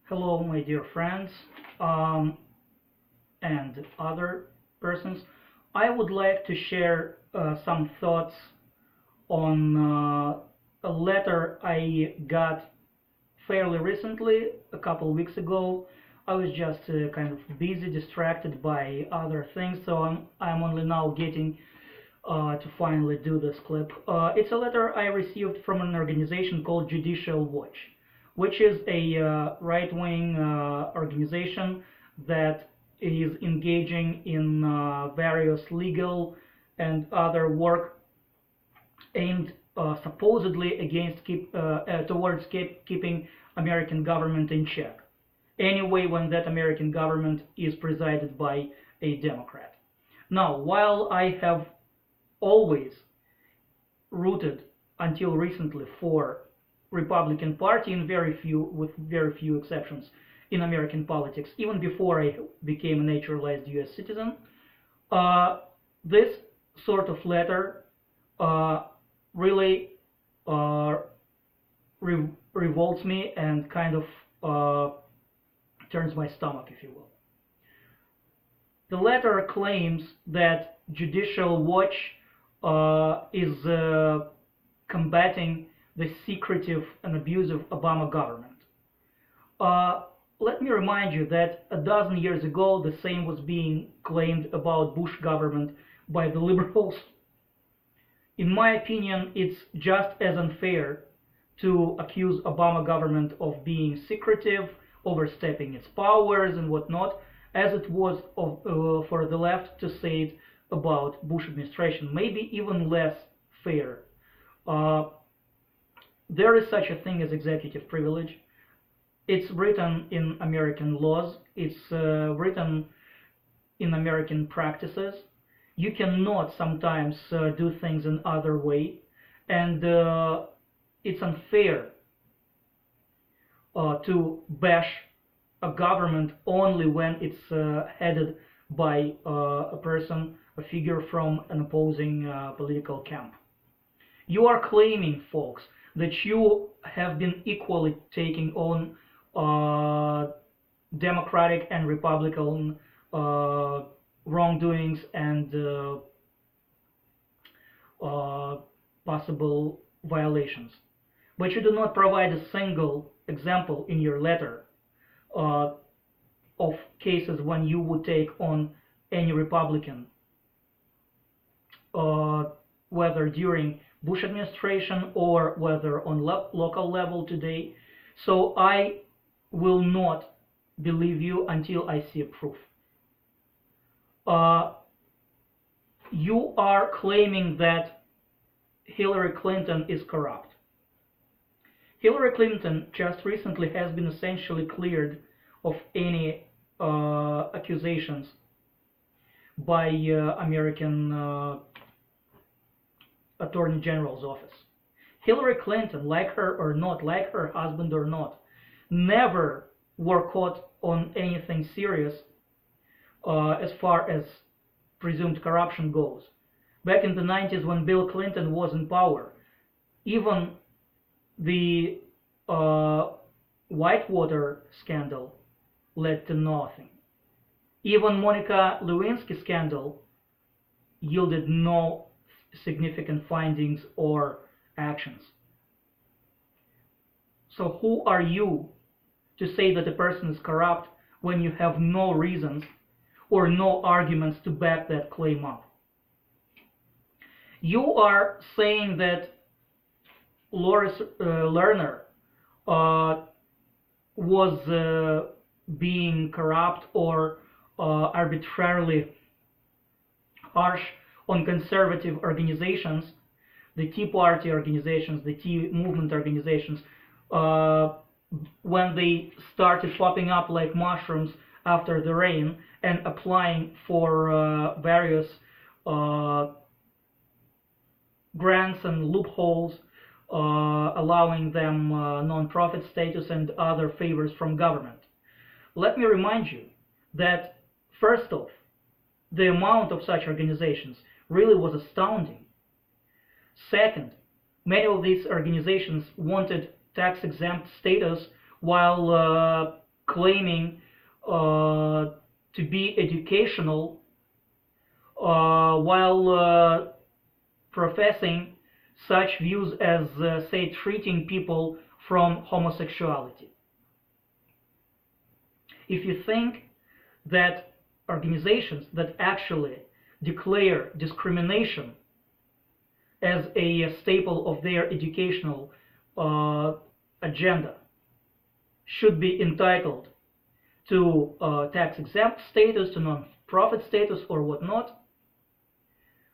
Hello, my dear friends, um, and other persons. I would like to share some thoughts on a letter I got fairly recently, a couple of weeks ago. I was just kind of busy, distracted by other things, so I'm only now getting to finally do this clip. It's a letter I received from an organization called Judicial Watch, which is a right-wing organization that is engaging in various legal and other work aimed supposedly towards keeping American government in check. Anyway, when that American government is presided by a Democrat. Now, while I have always rooted until recently for Republican Party with very few exceptions in American politics, even before I became a naturalized U.S. citizen. Uh, this sort of letter really uh, revolts me and kind of turns my stomach, if you will. The letter claims that Judicial Watch is combating the secretive and abusive Obama government. Uh, Let me remind you that a dozen years ago, the same was being claimed about Bush government by the liberals. In my opinion, it's just as unfair to accuse Obama government of being secretive, overstepping its powers and whatnot, as it was for the left to say it about Bush administration. Maybe even less fair. Uh, there is such a thing as executive privilege. It's written in American laws. It's written in American practices. You cannot sometimes do things in other way, and it's unfair to bash a government only when it's headed by a figure from an opposing political camp. You are claiming, folks, that you have been equally taking on Democratic and Republican wrongdoings and possible violations. But you do not provide a single example in your letter uh, of cases when you would take on any Republican, whether during Bush administration or whether on local level today. So I will not believe you until I see a proof. Uh, you are claiming that Hillary Clinton is corrupt. Hillary Clinton just recently has been essentially cleared of any accusations by American Attorney General's office. Hillary Clinton, like her or not, like her husband or not, never were caught on anything serious as far as presumed corruption goes. Back in the 90s, when Bill Clinton was in power, even the Whitewater scandal led to nothing. Even Monica Lewinsky scandal yielded no significant findings or actions. So who are you to say that a person is corrupt when you have no reasons or no arguments to back that claim up? You are saying that Loris Lerner was being corrupt or arbitrarily harsh on conservative organizations, the Tea Party organizations, the Tea Movement organizations, when they started popping up like mushrooms after the rain and applying for various grants and loopholes, allowing them non-profit status and other favors from government. Let me remind you that, first off, the amount of such organizations really was astounding. Second, many of these organizations wanted tax-exempt status while claiming to be educational while professing such views as, say, treating people from homosexuality. If you think that organizations that actually declare discrimination as a staple of their educational agenda should be entitled to tax-exempt status, to non-profit status, or whatnot,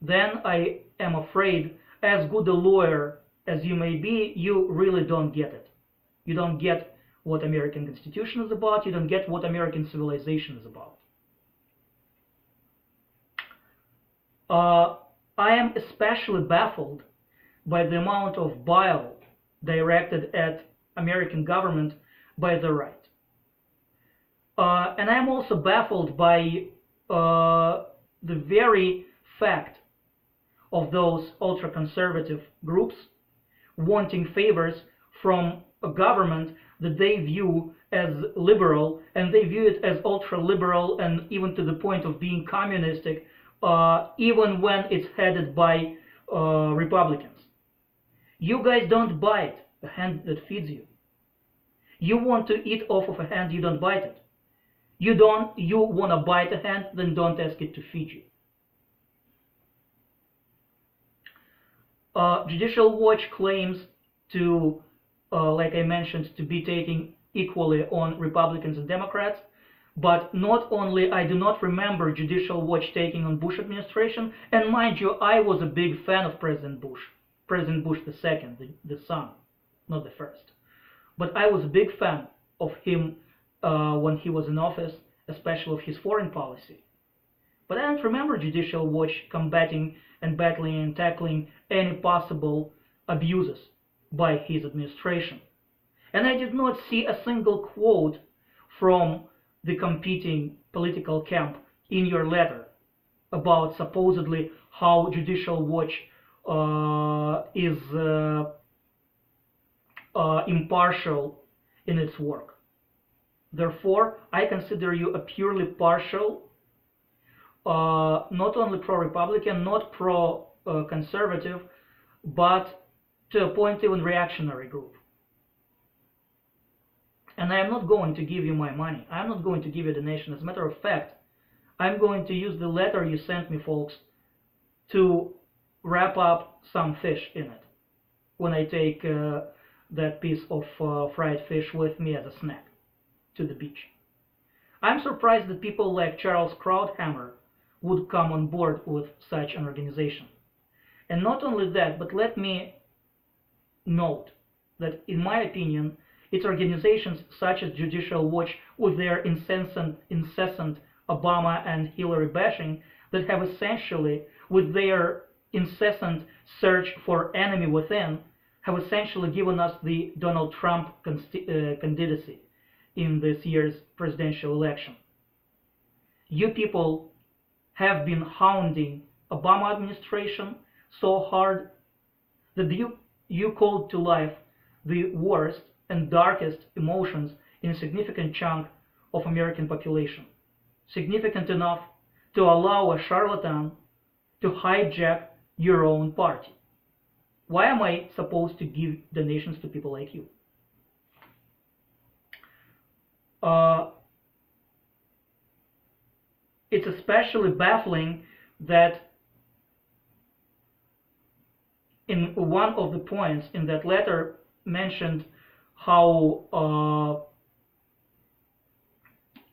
then I am afraid, as good a lawyer as you may be, you really don't get it. You don't get what American Constitution is about. You don't get what American civilization is about. I am especially baffled by the amount of bile directed at American government by the right. And I am also baffled by the very fact of those ultra-conservative groups wanting favors from a government that they view as liberal, and they view it as ultra-liberal and even to the point of being communistic, even when it's headed by Republicans. You guys don't bite the hand that feeds you. You want to eat off of a hand, you don't bite it. You want to bite a hand, then don't ask it to feed you. Judicial Watch claims to, like I mentioned, to be taking equally on Republicans and Democrats, but not only I do not remember Judicial Watch taking on Bush administration, and mind you, I was a big fan of President Bush the second, the son, not the first. But I was a big fan of him when he was in office, especially of his foreign policy. But I don't remember Judicial Watch combating and battling and tackling any possible abuses by his administration. And I did not see a single quote from the competing political camp in your letter about supposedly how Judicial Watch is impartial in its work. Therefore, I consider you a purely partial, not only pro-Republican, not pro-conservative, but to a point even reactionary group. And I am not going to give you my money. I am not going to give you the nation. As a matter of fact, I'm going to use the letter you sent me, folks, to wrap up some fish in it when I take that piece of fried fish with me as a snack to the beach. I'm surprised that people like Charles Krauthammer would come on board with such an organization. And not only that, but let me note that, in my opinion, it's organizations such as Judicial Watch, with their incessant Obama and Hillary bashing, that have essentially, with their incessant search for enemy within, have essentially given us the Donald Trump candidacy in this year's presidential election. You people have been hounding Obama administration so hard that you called to life the worst and darkest emotions in a significant chunk of American population, significant enough to allow a charlatan to hijack your own party. Why am I supposed to give donations to people like you? It's especially baffling that in one of the points in that letter mentioned how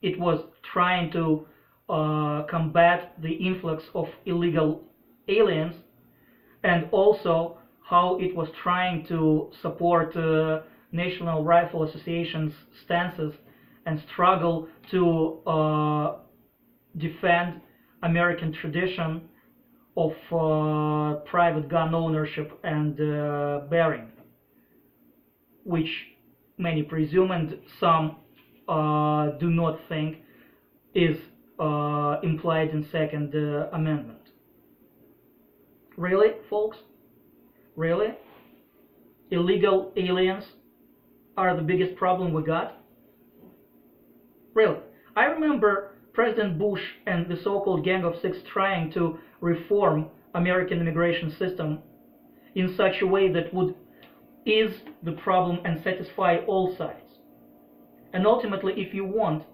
it was trying to combat the influx of illegal aliens, and also how it was trying to support National Rifle Association's stances and struggle to defend American tradition of private gun ownership and bearing, which many presume and some do not think is implied in Second Amendment. Really, folks? Really? Illegal aliens are the biggest problem we got? Really. I remember President Bush and the so-called Gang of Six trying to reform American immigration system in such a way that would ease the problem and satisfy all sides. And ultimately, if you want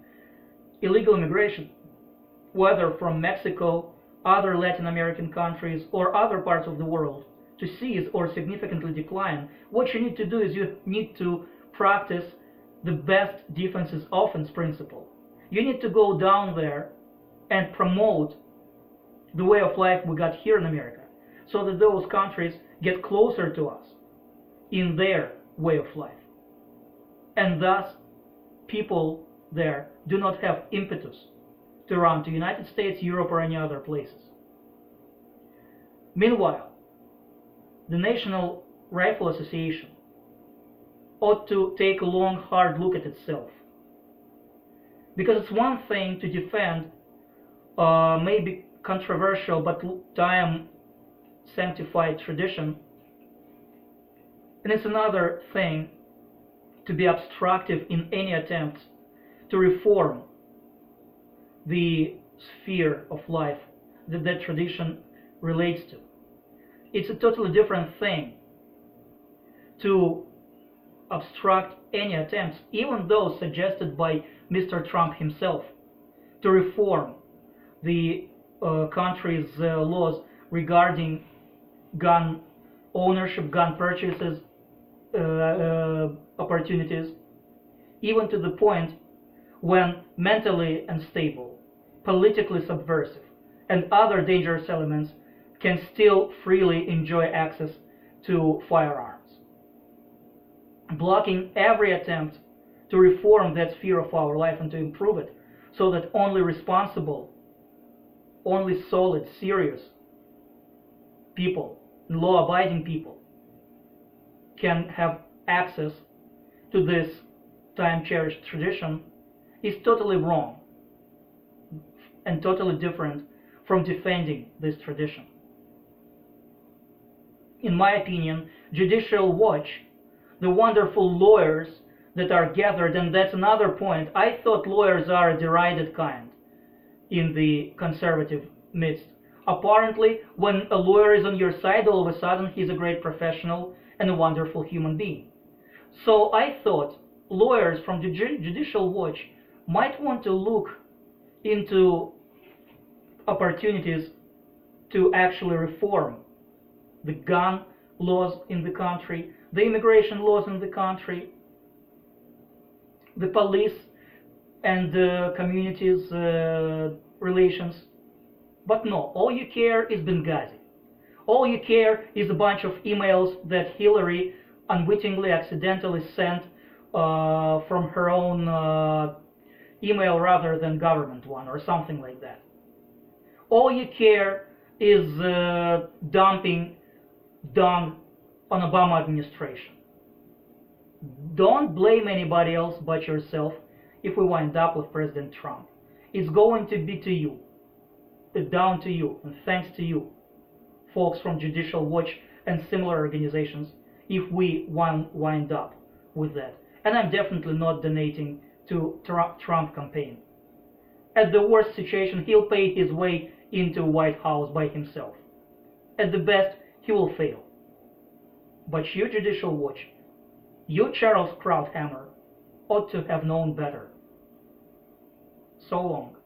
illegal immigration, whether from Mexico, other Latin American countries, or other parts of the world, to cease or significantly decline, what you need to do is you need to practice the best defense is offense principle. You need to go down there and promote the way of life we got here in America, so that those countries get closer to us in their way of life. And thus, people there do not have impetus to run to the United States, Europe, or any other places. Meanwhile, the National Rifle Association ought to take a long, hard look at itself. Because it's one thing to defend maybe controversial but time-sanctified tradition, and it's another thing to be obstructive in any attempt to reform the sphere of life that that tradition relates to. It's a totally different thing to obstruct any attempts, even those suggested by Mr. Trump himself, to reform the country's laws regarding gun ownership, gun purchases, opportunities, even to the point when mentally unstable, politically subversive, and other dangerous elements can still freely enjoy access to firearms. Blocking every attempt to reform that sphere of our life and to improve it so that only responsible, only solid, serious people, law-abiding people, can have access to this time-cherished tradition is totally wrong and totally different from defending this tradition. In my opinion, Judicial Watch, the wonderful lawyers that are gathered, and that's another point, I thought lawyers are a derided kind in the conservative midst. Apparently, when a lawyer is on your side, all of a sudden he's a great professional and a wonderful human being. So I thought lawyers from the Judicial Watch might want to look into opportunities to actually reform the gun laws in the country, the immigration laws in the country, the police and the communities' relations. But no, all you care is Benghazi. All you care is a bunch of emails that Hillary unwittingly, accidentally sent from her own email rather than government one or something like that. All you care is dumping dung on Obama administration. Don't blame anybody else but yourself if we wind up with President Trump. It's going to be to you, down to you, and thanks to you, folks from Judicial Watch and similar organizations, if we wind up with that. And I'm definitely not donating to Trump campaign. At the worst situation, he'll pay his way into White House by himself. At the best, he will fail. But you, Judicial Watch, you, Charles Krauthammer, ought to have known better. So long.